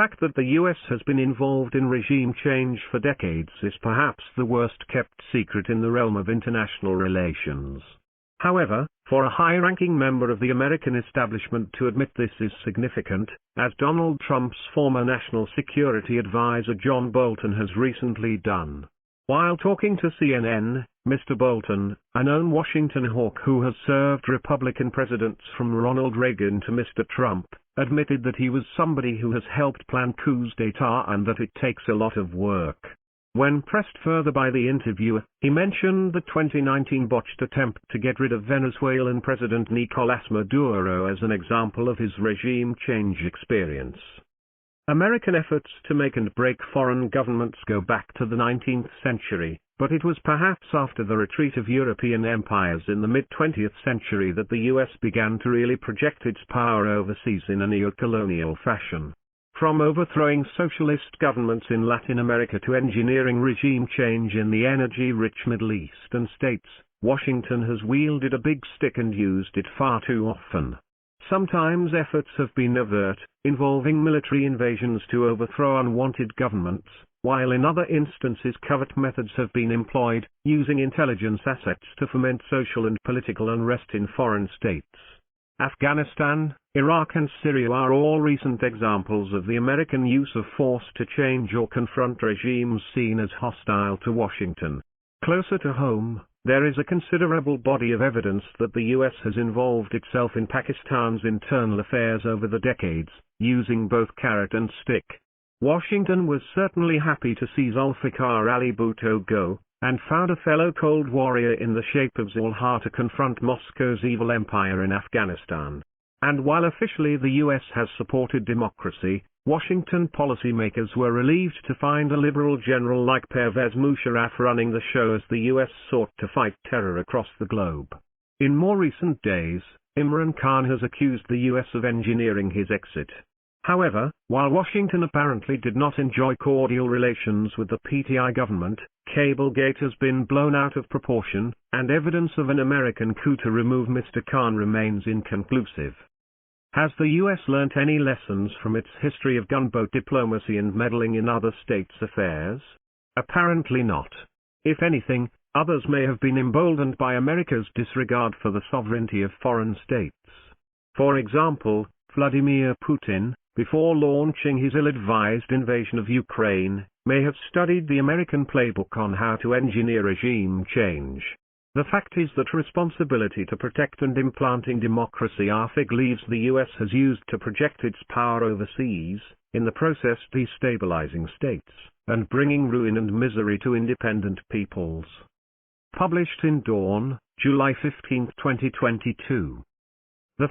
fact that the US has been involved in regime change for decades is perhaps the worst-kept secret in the realm of international relations. However, for a high-ranking member of the American establishment to admit this is significant, as Donald Trump's former National Security Advisor John Bolton has recently done. While talking to CNN, Mr. Bolton, a known Washington hawk who has served Republican presidents from Ronald Reagan to Mr. Trump, admitted that he was somebody who has helped plan coups d'etat and that it takes a lot of work. When pressed further by the interviewer, he mentioned the 2019 botched attempt to get rid of Venezuelan President Nicolás Maduro as an example of his regime change experience. American efforts to make and break foreign governments go back to the 19th century, but it was perhaps after the retreat of European empires in the mid-20th century that the US began to really project its power overseas in a neo-colonial fashion. From overthrowing socialist governments in Latin America to engineering regime change in the energy-rich Middle Eastern states, Washington has wielded a big stick and used it far too often. Sometimes efforts have been overt, involving military invasions to overthrow unwanted governments, while in other instances covert methods have been employed, using intelligence assets to foment social and political unrest in foreign states. Afghanistan, Iraq and Syria are all recent examples of the American use of force to change or confront regimes seen as hostile to Washington. Closer to home, there is a considerable body of evidence that the US has involved itself in Pakistan's internal affairs over the decades, using both carrot and stick. Washington was certainly happy to see Zulfikar Ali Bhutto go, and found a fellow cold warrior in the shape of Zul to confront Moscow's evil empire in Afghanistan. And while officially the US has supported democracy, Washington policymakers were relieved to find a liberal general like Pervez Musharraf running the show as the US sought to fight terror across the globe. In more recent days, Imran Khan has accused the US of engineering his exit. However, while Washington apparently did not enjoy cordial relations with the PTI government, Cablegate has been blown out of proportion, and evidence of an American coup to remove Mr. Khan remains inconclusive. Has the US learnt any lessons from its history of gunboat diplomacy and meddling in other states' affairs? Apparently not. If anything, others may have been emboldened by America's disregard for the sovereignty of foreign states. For example, Vladimir Putin, before launching his ill-advised invasion of Ukraine, may have studied the American playbook on how to engineer regime change. The fact is that responsibility to protect and implanting democracy are fig leaves the US has used to project its power overseas, in the process destabilizing states, and bringing ruin and misery to independent peoples. Published in Dawn, July 15, 2022.